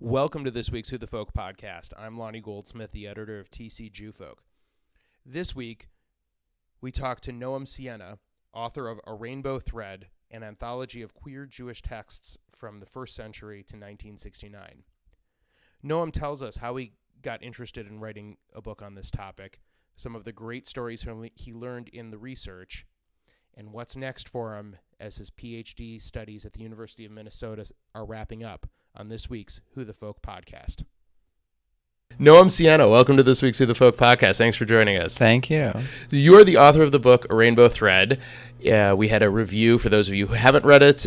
Welcome to this week's Who the Folk podcast. I'm Lonnie Goldsmith, the editor of TC Jewfolk. This week, we talk to Noam Sienna, author of A Rainbow Thread, an anthology of queer Jewish texts from the first century to 1969. Noam tells us how he got interested in writing a book on this topic, some of the great stories he learned in the research, and what's next for him as his Ph.D. studies at the University of Minnesota are wrapping up on this week's Who the Folk podcast. Noam Sienna, welcome to this week's Who the Folk podcast. Thanks for joining us. Thank you. You are the author of the book A Rainbow Thread. We had a review, for those of you who haven't read it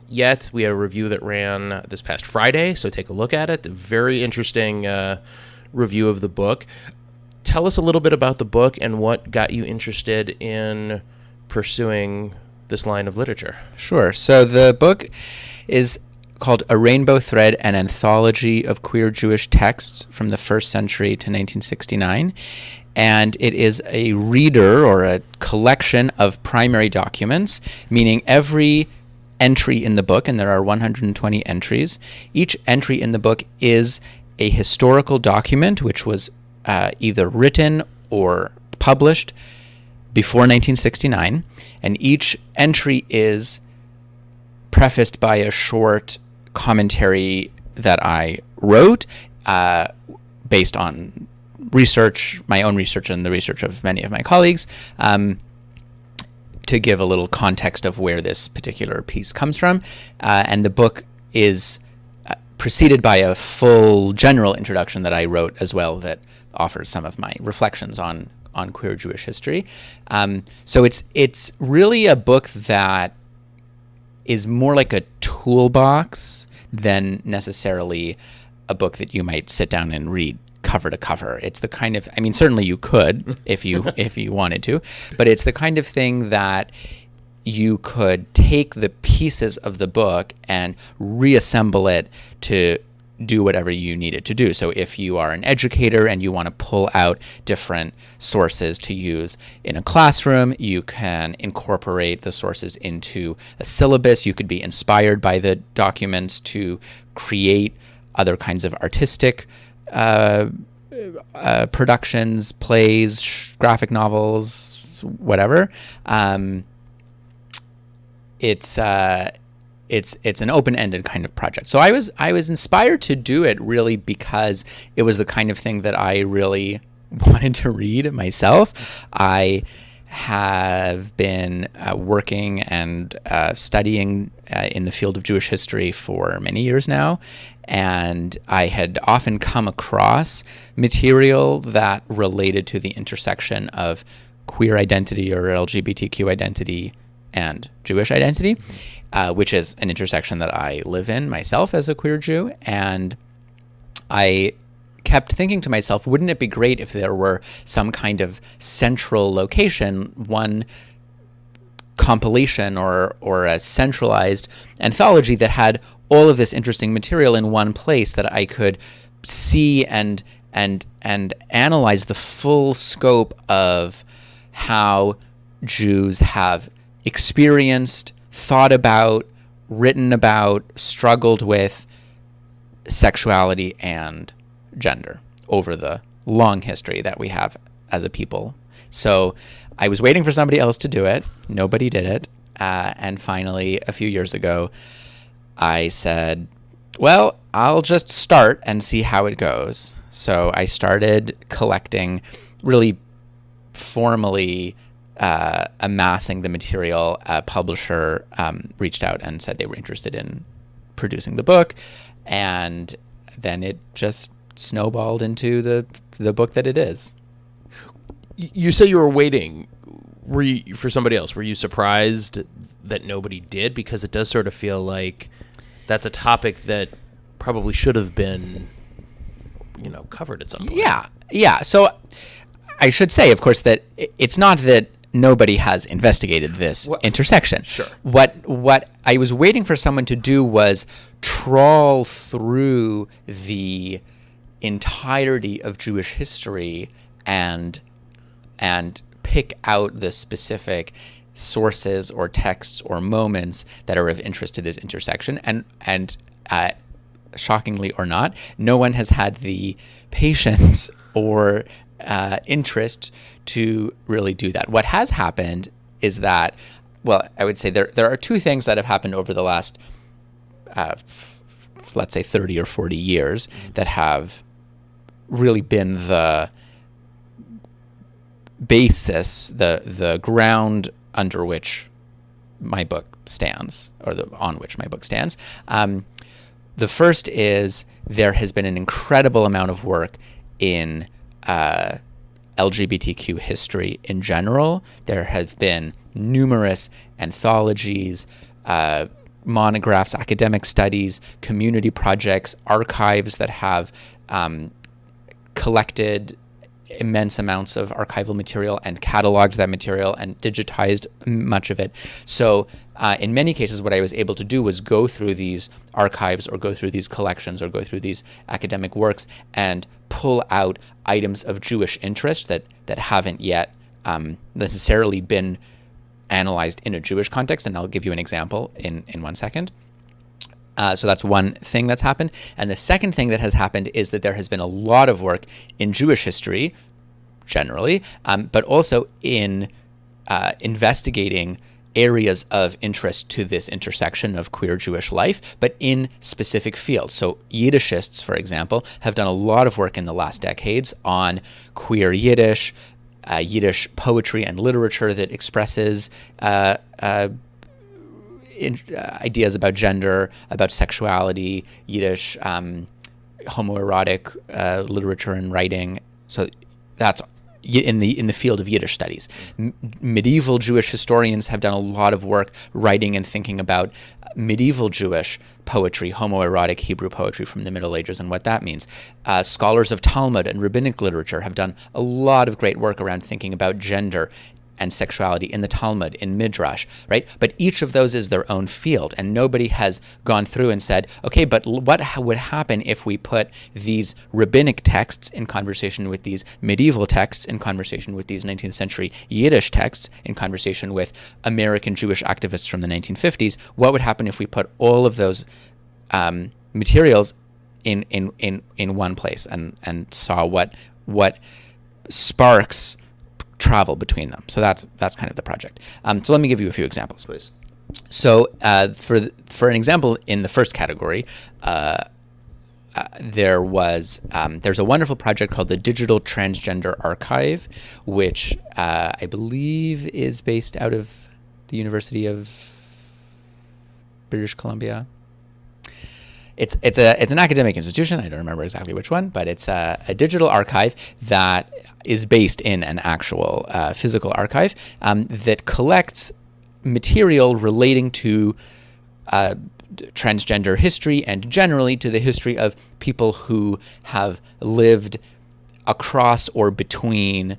yet. We had a review that ran this past Friday, so take a look at it. A very interesting review of the book. Tell us a little bit about the book and what got you interested in pursuing this line of literature. Sure. So the book is called A Rainbow Thread, an anthology of queer Jewish texts from the first century to 1969. And it is a reader or a collection of primary documents, meaning every entry in the book, and there are 120 entries, each entry in the book is a historical document which was either written or published before 1969, and each entry is prefaced by a short commentary that I wrote based on research, my own research and the research of many of my colleagues, to give a little context of where this particular piece comes from. And the book is preceded by a full general introduction that I wrote as well that offers some of my reflections on queer Jewish history. So it's really a book that is more like a toolbox than necessarily a book that you might sit down and read cover to cover. It's the kind of, I mean, certainly you could if you wanted to, but it's the kind of thing that you could take the pieces of the book and reassemble it to do whatever you need it to do. So if you are an educator and you want to pull out different sources to use in a classroom, you can incorporate the sources into a syllabus. You could be inspired by the documents to create other kinds of artistic productions, plays, graphic novels, whatever. It's an open-ended kind of project. So I was inspired to do it really because it was the kind of thing that I really wanted to read myself. I have been working and studying in the field of Jewish history for many years now, and I had often come across material that related to the intersection of queer identity or LGBTQ identity and Jewish identity, which is an intersection that I live in myself as a queer Jew. And I kept thinking to myself, wouldn't it be great if there were some kind of central location, one compilation or a centralized anthology that had all of this interesting material in one place that I could see and analyze the full scope of how Jews have experienced, thought about, written about, struggled with sexuality and gender over the long history that we have as a people. So I was waiting for somebody else to do it. Nobody did it. And finally, a few years ago, I said, well, I'll just start and see how it goes. So I started collecting, really formally amassing the material. A publisher reached out and said they were interested in producing the book, and then it just snowballed into the book that it is. You say you were waiting for somebody else. Were you surprised that nobody did? Because it does sort of feel like that's a topic that probably should have been, covered at some point. Yeah. So I should say, of course, that it's not that nobody has investigated this intersection. Sure. What I was waiting for someone to do was trawl through the entirety of Jewish history and pick out the specific sources or texts or moments that are of interest to this intersection and shockingly or not, no one has had the patience or interest to really do that. What has happened is that, well, I would say there are two things that have happened over the last, let's say 30 or 40 years that have really been the basis, the ground under which my book stands, or on which my book stands. The first is there has been an incredible amount of work in LGBTQ history in general. There have been numerous anthologies, monographs, academic studies, community projects, archives that have collected immense amounts of archival material and cataloged that material and digitized much of it. So in many cases, what I was able to do was go through these archives or go through these collections or go through these academic works and pull out items of Jewish interest that haven't yet necessarily been analyzed in a Jewish context. And I'll give you an example in 1 second. So that's one thing that's happened. And the second thing that has happened is that there has been a lot of work in Jewish history, generally, but also in investigating areas of interest to this intersection of queer Jewish life, but in specific fields. So Yiddishists, for example, have done a lot of work in the last decades on queer Yiddish, Yiddish poetry and literature that expresses ideas about gender, about sexuality, Yiddish homoerotic literature and writing. So that's in the field of Yiddish studies. Medieval Jewish historians have done a lot of work writing and thinking about medieval Jewish poetry, homoerotic Hebrew poetry from the Middle Ages and what that means. Scholars of Talmud and rabbinic literature have done a lot of great work around thinking about gender and sexuality in the Talmud, in Midrash, right? But each of those is their own field, and nobody has gone through and said, okay, but what would happen if we put these rabbinic texts in conversation with these medieval texts, in conversation with these 19th century Yiddish texts, in conversation with American Jewish activists from the 1950s? What would happen if we put all of those materials in one place and saw what sparks travel between them? So that's kind of the project. So let me give you a few examples, please. So for an example in the first category, there's a wonderful project called the Digital Transgender Archive, which I believe is based out of the University of British Columbia. It's an academic institution. I don't remember exactly which one, but it's a digital archive that is based in an actual physical archive that collects material relating to transgender history and generally to the history of people who have lived across or between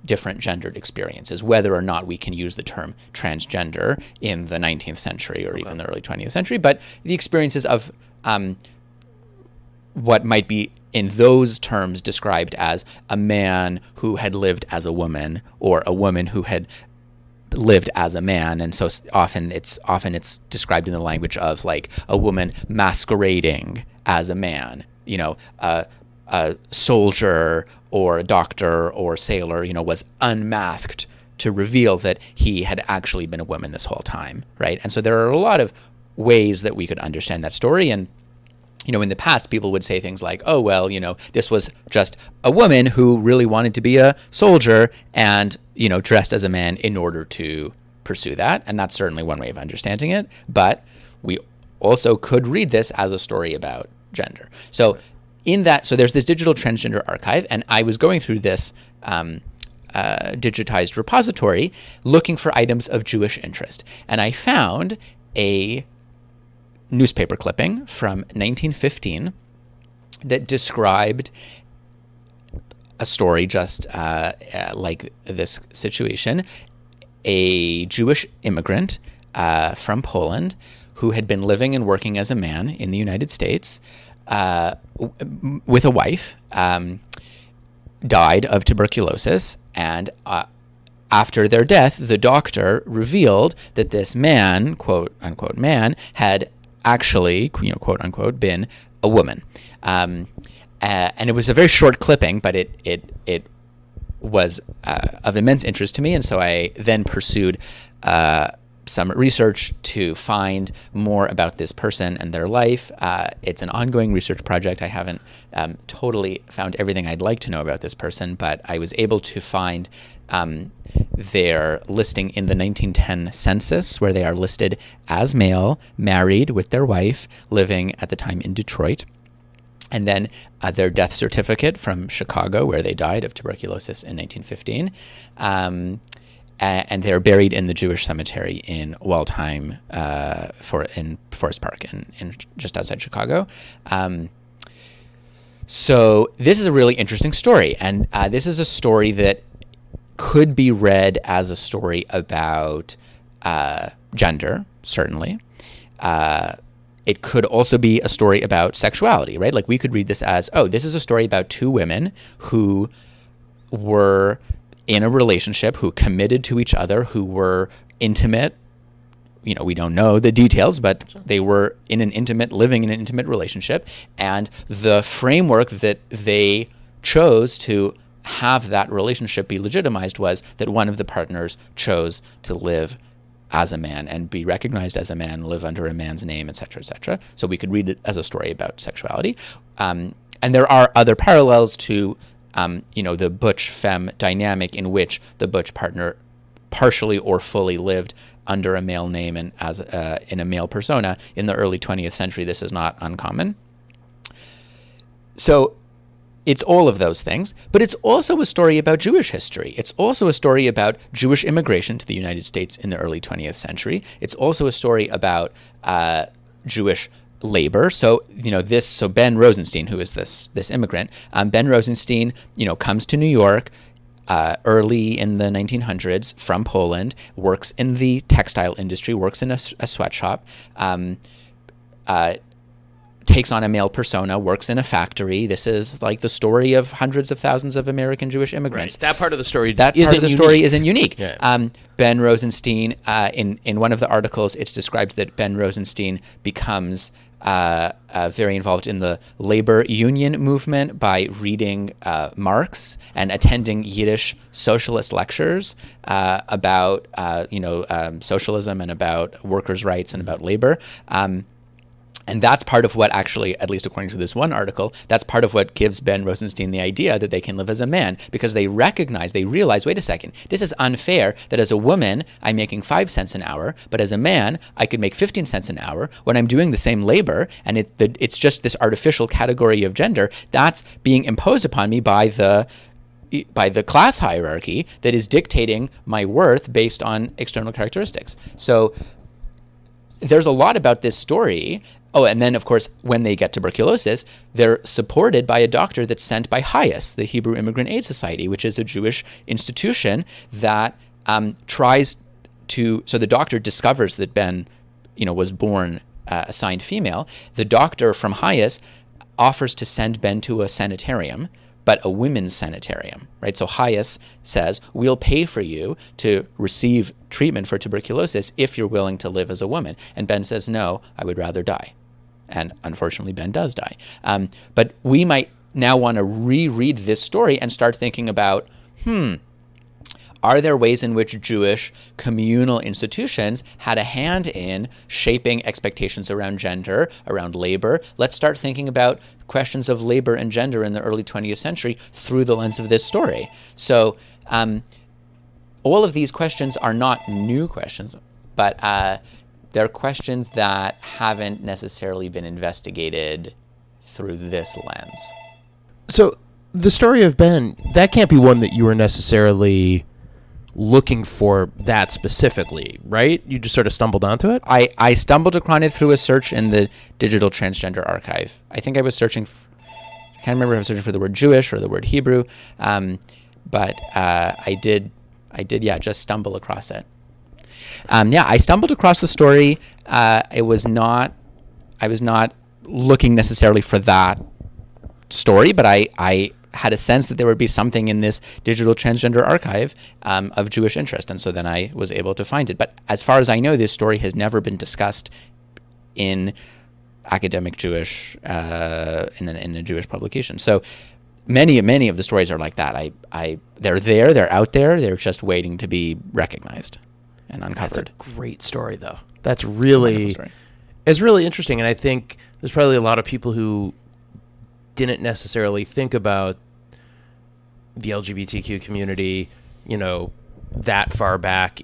different gendered experiences, whether or not we can use the term transgender in the 19th century or even the early 20th century, but the experiences of what might be in those terms described as a man who had lived as a woman or a woman who had lived as a man. And so often it's described in the language of like a woman masquerading as a man, a soldier or a doctor or sailor, was unmasked to reveal that he had actually been a woman this whole time, right? And so there are a lot of ways that we could understand that story. And in the past, people would say things like, oh, well, this was just a woman who really wanted to be a soldier and, dressed as a man in order to pursue that. And that's certainly one way of understanding it. But we also could read this as a story about gender. So so there's this digital transgender archive, and I was going through this digitized repository looking for items of Jewish interest. And I found a newspaper clipping from 1915 that described a story just like this situation. A Jewish immigrant from Poland who had been living and working as a man in the United States with a wife, died of tuberculosis, and after their death, the doctor revealed that this man, quote unquote man, had actually, quote unquote, been a woman. And it was a very short clipping, but it was of immense interest to me, and so I then pursued some research to find more about this person and their life. It's an ongoing research project. I haven't totally found everything I'd like to know about this person, but I was able to find their listing in the 1910 census, where they are listed as male, married with their wife, living at the time in Detroit. And then their death certificate from Chicago, where they died of tuberculosis in 1915. And they're buried in the Jewish cemetery in Waldheim, in Forest Park, in just outside Chicago. So this is a really interesting story, and this is a story that could be read as a story about gender, certainly. It could also be a story about sexuality, right? Like we could read this as, oh, this is a story about two women who were in a relationship, who committed to each other, who were intimate. You know, we don't know the details, but they were living in an intimate relationship. And the framework that they chose to have that relationship be legitimized was that one of the partners chose to live as a man and be recognized as a man, live under a man's name, et cetera, et cetera. So we could read it as a story about sexuality. And there are other parallels to the butch-femme dynamic in which the butch partner partially or fully lived under a male name and as in a male persona in the early 20th century. This is not uncommon. So it's all of those things, but it's also a story about Jewish history. It's also a story about Jewish immigration to the United States in the early 20th century. It's also a story about Jewish labor. So, Ben Rosenstein, who is this immigrant, Ben Rosenstein, comes to New York early in the 1900s from Poland, works in the textile industry, works in a sweatshop, takes on a male persona, works in a factory. This is like the story of hundreds of thousands of American Jewish immigrants. Right. That part of the story isn't unique. Yeah. Ben Rosenstein, in one of the articles, it's described that Ben Rosenstein becomes very involved in the labor union movement by reading Marx and attending Yiddish socialist lectures about socialism and about workers' rights and about labor. And that's part of what actually, at least according to this one article, that's part of what gives Ben Rosenstein the idea that they can live as a man, because they realize, wait a second, this is unfair that as a woman, I'm making 5 cents an hour, but as a man, I could make 15 cents an hour when I'm doing the same labor, and it's just this artificial category of gender that's being imposed upon me by the class hierarchy that is dictating my worth based on external characteristics. So there's a lot about this story. Oh, and then, of course, when they get tuberculosis, they're supported by a doctor that's sent by HIAS, the Hebrew Immigrant Aid Society, which is a Jewish institution that tries to... So the doctor discovers that Ben, was born assigned female. The doctor from HIAS offers to send Ben to a sanitarium, but a women's sanitarium, right? So HIAS says, we'll pay for you to receive treatment for tuberculosis if you're willing to live as a woman. And Ben says, no, I would rather die. And unfortunately, Ben does die. But we might now want to reread this story and start thinking about, are there ways in which Jewish communal institutions had a hand in shaping expectations around gender, around labor? Let's start thinking about questions of labor and gender in the early 20th century through the lens of this story. So all of these questions are not new questions, but they're questions that haven't necessarily been investigated through this lens. So the story of Ben, that can't be one that you were necessarily looking for that specifically, right? You just sort of stumbled onto it? I stumbled upon it through a search in the Digital Transgender Archive. I think I was searching, I can't remember if I was searching for the word Jewish or the word Hebrew, but I did, just stumble across it. I stumbled across the story. I was not looking necessarily for that story, but I had a sense that there would be something in this Digital Transgender Archive of Jewish interest, and so then I was able to find it. But as far as I know, this story has never been discussed in academic Jewish in a Jewish publication. So many of the stories are like that. They're out there. They're just waiting to be recognized and uncovered. That's a great story, though. That's really, it's really interesting. And I think there's probably a lot of people who didn't necessarily think about the LGBTQ community, that far back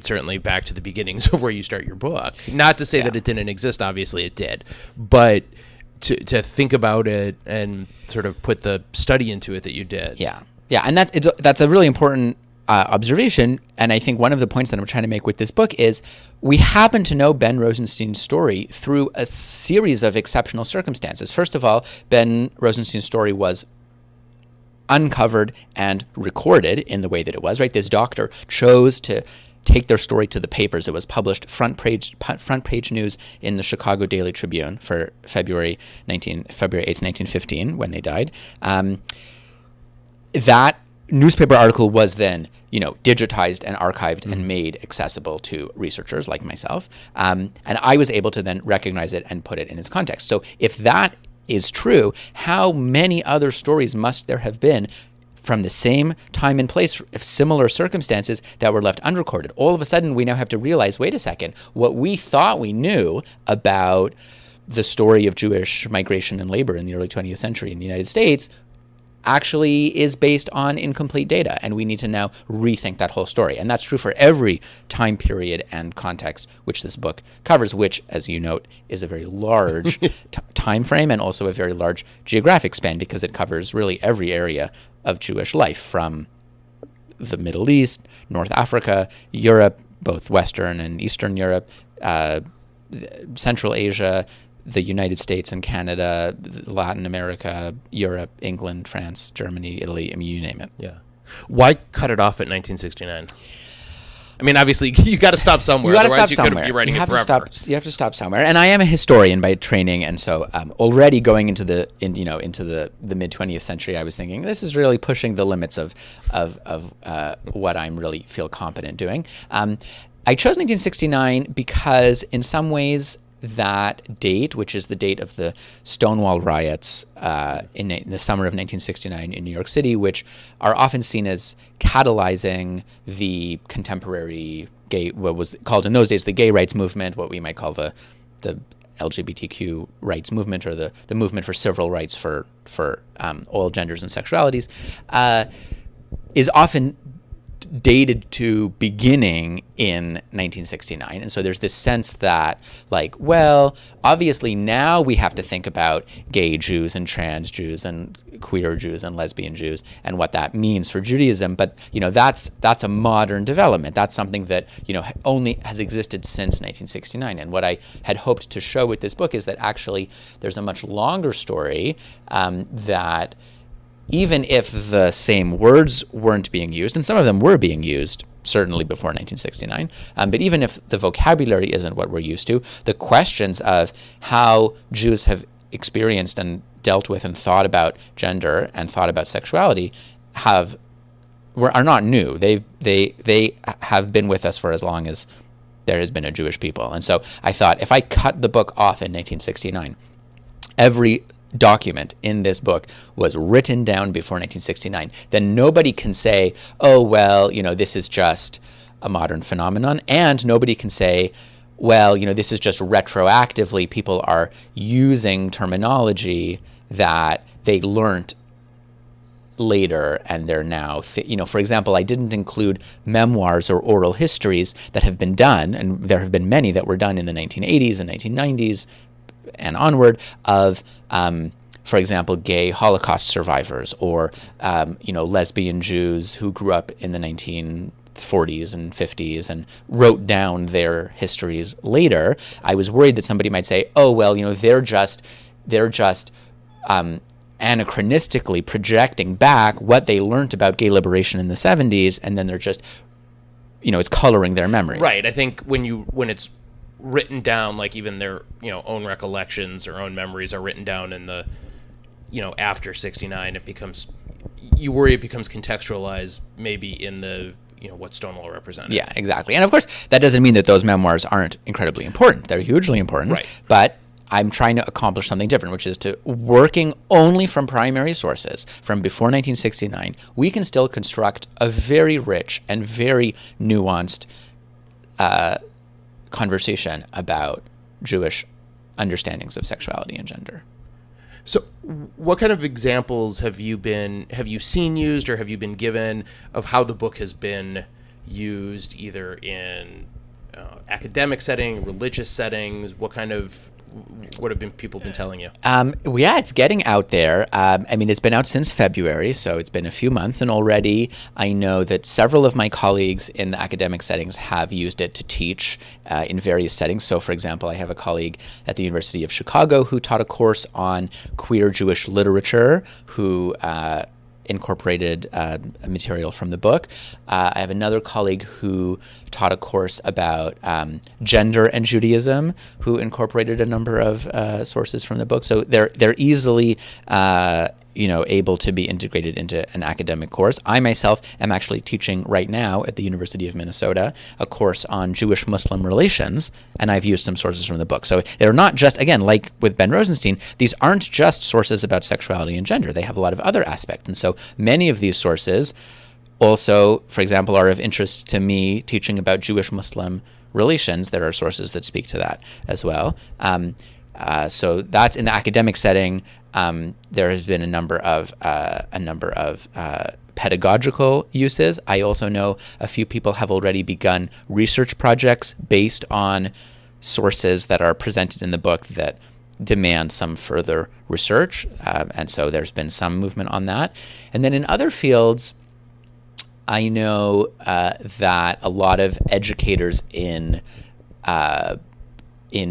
certainly back to the beginnings of where you start your book. Not to say that it didn't exist, obviously it did, but to think about it and sort of put the study into it that you did. Yeah, and that's a really important observation, and I think one of the points that I'm trying to make with this book is we happen to know Ben Rosenstein's story through a series of exceptional circumstances. First of all, Ben Rosenstein's story was uncovered and recorded in the way that it was, right? This doctor chose to take their story to the papers. It was published front page news in the Chicago Daily Tribune for February 8th, 1915, when they died. That newspaper article was then, digitized and archived and made accessible to researchers like myself. And I was able to then recognize it and put it in its context. So if that is true, how many other stories must there have been from the same time and place, similar circumstances, that were left unrecorded? All of a sudden, we now have to realize, wait a second, what we thought we knew about the story of Jewish migration and labor in the early 20th century in the United States actually is based on incomplete data, and we need to now rethink that whole story. And that's true for every time period and context which this book covers, which, as you note, is a very large time frame and also a very large geographic span, because it covers really every area of Jewish life, from the Middle East, North Africa, Europe, both Western and Eastern Europe, Central Asia, the United States and Canada, Latin America, Europe, England, France, Germany, Italy, you name it. Yeah. Why cut it off at 1969? I mean, obviously, you got to stop somewhere. You got to stop somewhere. Be writing it forever. You have to stop somewhere. And I am a historian by training, and so already going into the mid 20th century, I was thinking this is really pushing the limits of what I'm really feel competent doing. I chose 1969 because, in some ways, that date, which is the date of the Stonewall riots in the summer of 1969 in New York City, which are often seen as catalyzing the contemporary what was called in those days the gay rights movement, what we might call the LGBTQ rights movement, or the movement for civil rights for all genders and sexualities, is often dated to beginning in 1969. And so there's this sense that, like, well, obviously now we have to think about gay Jews and trans Jews and queer Jews and lesbian Jews and what that means for Judaism. But, that's a modern development. That's something that, only has existed since 1969. And what I had hoped to show with this book is that actually there's a much longer story that, even if the same words weren't being used, and some of them were being used, certainly before 1969, but even if the vocabulary isn't what we're used to, the questions of how Jews have experienced and dealt with and thought about gender and thought about sexuality are not new. They have been with us for as long as there has been a Jewish people. And so I thought, if I cut the book off in 1969, every document in this book was written down before 1969, then nobody can say, oh, well, this is just a modern phenomenon, and nobody can say, well, this is just retroactively people are using terminology that they learned later and they're now, for example, I didn't include memoirs or oral histories that have been done, and there have been many that were done in the 1980s and 1990s and onward, of, for example, gay Holocaust survivors, or, lesbian Jews who grew up in the 1940s and 50s and wrote down their histories later. I was worried that somebody might say, oh, well, they're just anachronistically projecting back what they learned about gay liberation in the 70s, and then they're just, it's coloring their memories. Right. I think when it's written down, like even their own recollections or own memories are written down in the after 69, you worry it becomes contextualized maybe in the what Stonewall represented. Yeah, exactly. And of course that doesn't mean that those memoirs aren't incredibly important. They're hugely important. Right. But I'm trying to accomplish something different, which is to working only from primary sources from before 1969, we can still construct a very rich and very nuanced conversation about Jewish understandings of sexuality and gender. So what kind of examples have you seen used or have you been given of how the book has been used either in academic setting, religious settings? What have people been telling you? Yeah, it's getting out there. I mean, it's been out since February, so it's been a few months, and already I know that several of my colleagues in the academic settings have used it to teach in various settings. So, for example, I have a colleague at the University of Chicago who taught a course on queer Jewish literature, who incorporated material from the book. I have another colleague who taught a course about gender and Judaism, who incorporated a number of sources from the book. So they're easily able to be integrated into an academic course. I myself am actually teaching right now at the University of Minnesota a course on Jewish-Muslim relations, and I've used some sources from the book. So they're not just, again, like with Ben Rosenstein, these aren't just sources about sexuality and gender. They have a lot of other aspects. And so many of these sources also, for example, are of interest to me teaching about Jewish-Muslim relations. There are sources that speak to that as well. So that's in the academic setting. There has been a number of pedagogical uses. I also know a few people have already begun research projects based on sources that are presented in the book that demand some further research, and so there's been some movement on that. And then in other fields, I know that a lot of educators in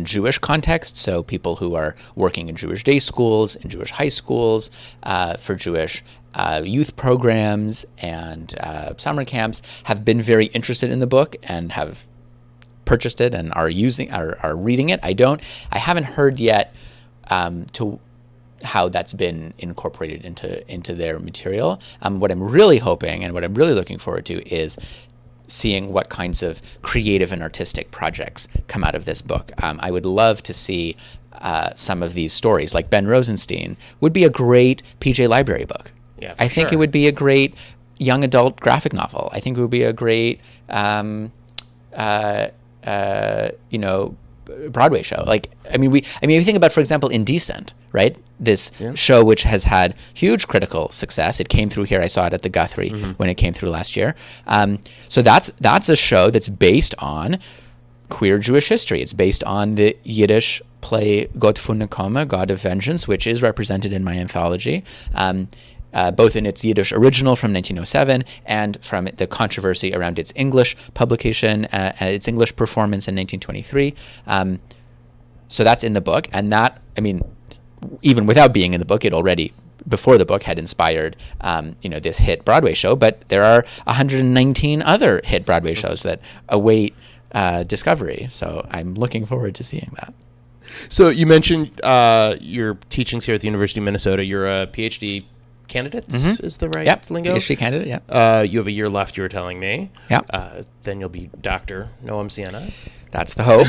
Jewish context, so people who are working in Jewish day schools, in Jewish high schools, for Jewish youth programs and summer camps, have been very interested in the book and have purchased it and are reading it. I haven't heard yet to how that's been incorporated into their material. What I'm really hoping and what I'm really looking forward to is seeing what kinds of creative and artistic projects come out of this book. I would love to see some of these stories, like Ben Rosenstein, would be a great PJ Library book. Yeah, I think it would be a great young adult graphic novel. I think it would be a great, Broadway show. We think about, for example, Indecent, right? This show which has had huge critical success. It came through here. I saw it at the Guthrie when it came through last year. So that's a show that's based on queer Jewish history. It's based on the Yiddish play Gott von Nekome, God of Vengeance, which is represented in my anthology. Both in its Yiddish original from 1907 and from the controversy around its English publication, its English performance in 1923. So that's in the book. And that, even without being in the book, it already, before the book, had inspired, this hit Broadway show. But there are 119 other hit Broadway shows that await discovery. So I'm looking forward to seeing that. So you mentioned your teachings here at the University of Minnesota. You're a Ph.D. candidate, is the right lingo? PhD candidate, you have a year left, you were telling me. Yeah. Then you'll be Dr. Noam Sienna. That's the hope.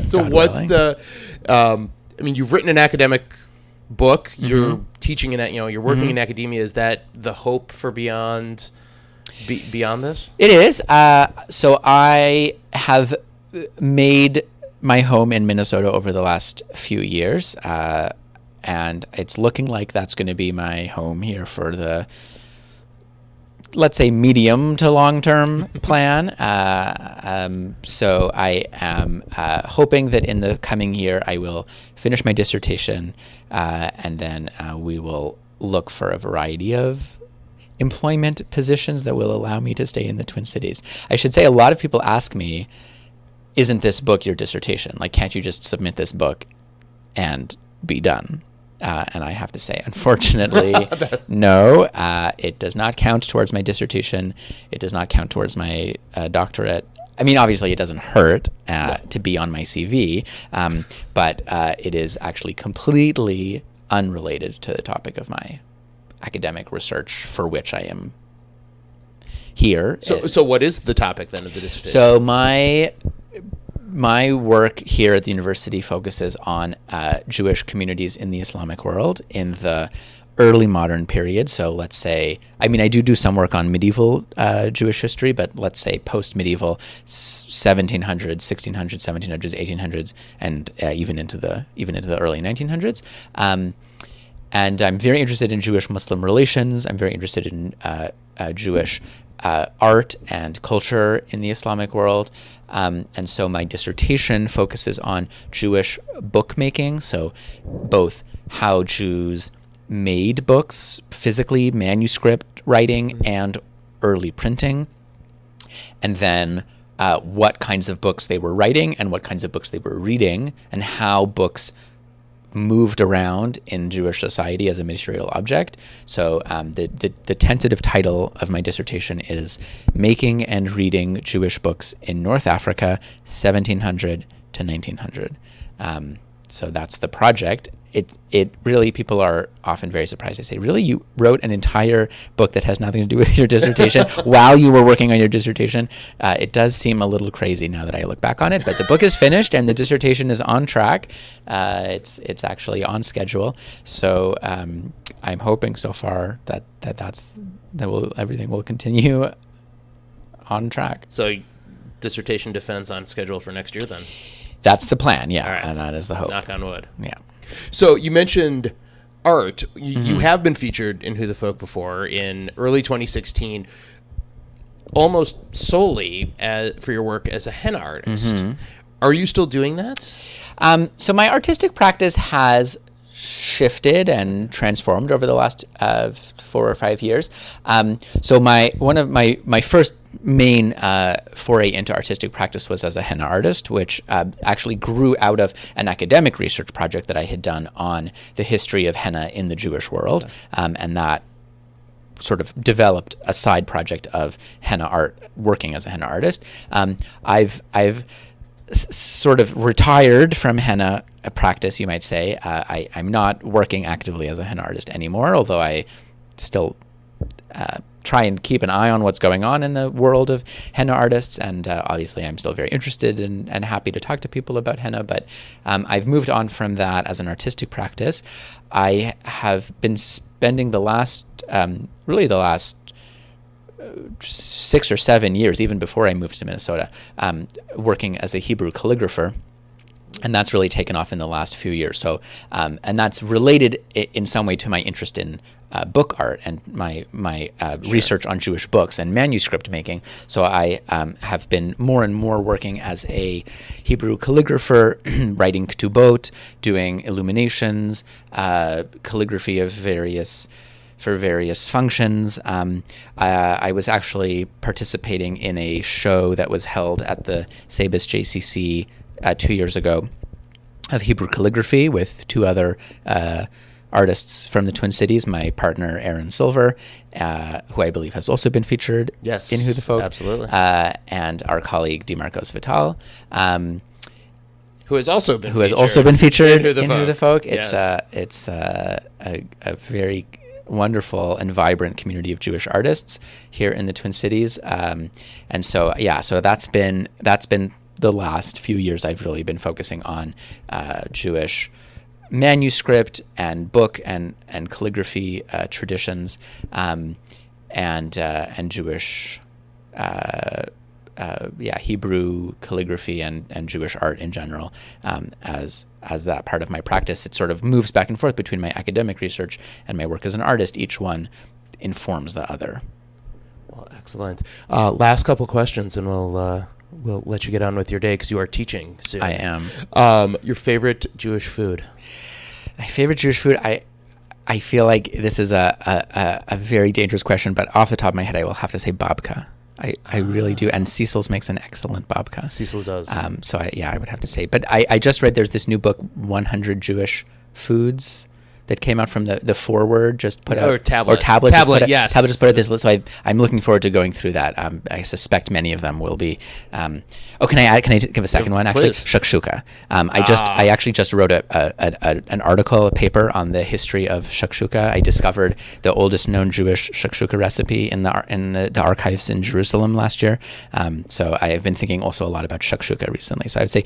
So God what's willing. You've written an academic book. You're teaching you're working in academia. Is that the hope for beyond this? It is. So I have made my home in Minnesota over the last few years. And it's looking like that's going to be my home here for the, let's say, medium to long-term plan. So I am hoping that in the coming year I will finish my dissertation, and then we will look for a variety of employment positions that will allow me to stay in the Twin Cities. I should say, a lot of people ask me, isn't this book your dissertation? Can't you just submit this book and be done? And I have to say, unfortunately, no, it does not count towards my dissertation. It does not count towards my doctorate. Obviously, it doesn't hurt to be on my CV, but it is actually completely unrelated to the topic of my academic research for which I am here. So what is the topic then of the dissertation? So my my work here at the university focuses on Jewish communities in the Islamic world in the early modern period. So let's say, I mean, I do some work on medieval Jewish history, but let's say post-medieval 1700s, 1600s, 1700s, 1800s, and even into the early 1900s. And I'm very interested in Jewish-Muslim relations. I'm very interested in Jewish art and culture in the Islamic world. And so my dissertation focuses on Jewish bookmaking, so both how Jews made books, physically, manuscript writing, and early printing, and then what kinds of books they were writing and what kinds of books they were reading, and how books moved around in Jewish society as a material object. So the tentative title of my dissertation is Making and Reading Jewish Books in North Africa, 1700 to 1900. So that's the project. It really, people are often very surprised. They say, really, you wrote an entire book that has nothing to do with your dissertation while you were working on your dissertation? It does seem a little crazy now that I look back on it, but the book is finished and the dissertation is on track. It's actually on schedule. So I'm hoping so far that everything will continue on track. So dissertation defense on schedule for next year then? That's the plan, yeah, right. And that is the hope. Knock on wood. Yeah. So you mentioned art. You have been featured in Who the Folk before in early 2016, almost solely for your work as a henna artist. Are you still doing that? So my artistic practice has shifted and transformed over the last 4 or 5 years. So one of my first main foray into artistic practice was as a henna artist, which actually grew out of an academic research project that I had done on the history of henna in the Jewish world, and that sort of developed a side project of henna art, working as a henna artist. I've sort of retired from henna practice, you might say. I'm not working actively as a henna artist anymore, although I still try and keep an eye on what's going on in the world of henna artists, and obviously I'm still very interested and happy to talk to people about henna, but I've moved on from that as an artistic practice. I have been spending the last 6 or 7 years, even before I moved to Minnesota, working as a Hebrew calligrapher. And that's really taken off in the last few years. So, and that's related in some way to my interest in book art and my research on Jewish books and manuscript making. So I have been more and more working as a Hebrew calligrapher, writing ketubot, doing illuminations, calligraphy of various functions. I was actually participating in a show that was held at the Sabis JCC 2 years ago of Hebrew calligraphy with 2 other artists from the Twin Cities, my partner Aaron Silver, who I believe has also been featured in Who the Folk. Absolutely. And our colleague DeMarcos Vital, who has also been featured in Who the Folk. Yes. It's a very wonderful and vibrant community of Jewish artists here in the Twin Cities. And so that's been the last few years I've really been focusing on Jewish manuscript and book and calligraphy traditions, and Jewish Hebrew calligraphy and Jewish art in general, as that part of my practice. It sort of moves back and forth between my academic research and my work as an artist. Each one informs the other. Well, excellent. Last couple questions, and we'll let you get on with your day because you are teaching soon. I am. Your favorite Jewish food? My favorite Jewish food, I feel like this is a very dangerous question, but off the top of my head, I will have to say babka. I really do. And Cecil's makes an excellent babka. Cecil's does. So I would have to say. But I just read there's this new book, 100 Jewish Foods, that came out from the Forward just put out, or Tablet. Tablet, Yes. Tablet just put out this list. So I'm looking forward to going through that. I suspect many of them will be. Can I give a second one? Actually, Please. shakshuka. I actually just wrote an article, a paper on the history of shakshuka. I discovered the oldest known Jewish shakshuka recipe in the archives in Jerusalem last year. So I have been thinking also a lot about shakshuka recently. So I would say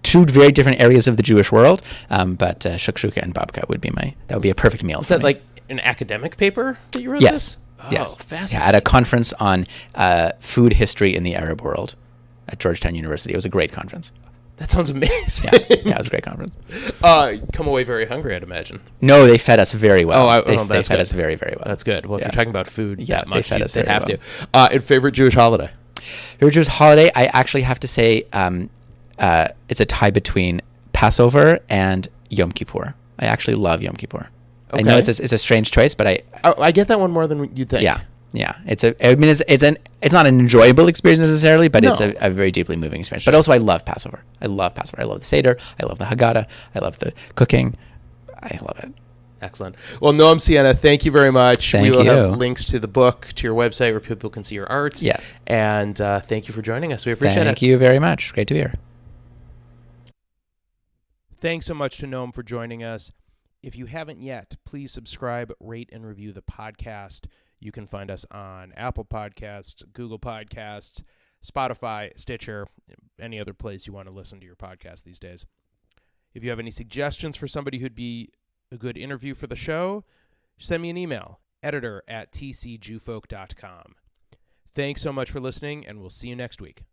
two very different areas of the Jewish world, but shakshuka and babka would be that would be a perfect meal. Is for that me. like an academic paper that you wrote Yes. this? Oh, Yes. fascinating. Yeah, at a conference on food history in the Arab world at Georgetown University. It was a great conference. That sounds amazing. Yeah, it was a great conference. Come away very hungry, I'd imagine. No, they fed us very well. They that's fed good. us very, very well. That's good. Well, if you're talking about food Yeah, that they much, fed us they'd very have to. And favorite Jewish holiday? Favorite Jewish holiday, I actually have to say it's a tie between Passover and Yom Kippur. I actually love Yom Kippur. Okay. I know it's a strange choice, but I get that one more than you'd think. yeah. It's not an enjoyable experience necessarily, but No. it's a very deeply moving experience. But also, I love Passover. I love the Seder. I love the Haggadah. I love the cooking. I love it. Excellent. Well, Noam Sienna, thank you very much. Thank we will you. have links to the book, to your website where people can see your art. Yes. And thank you for joining us. We appreciate it. Thank you very much. Great to be here. Thanks so much to Noam for joining us. If you haven't yet, please subscribe, rate, and review the podcast. You can find us on Apple Podcasts, Google Podcasts, Spotify, Stitcher, any other place you want to listen to your podcast these days. If you have any suggestions for somebody who'd be a good interview for the show, send me an email, editor@tcjewfolk.com. Thanks so much for listening, and we'll see you next week.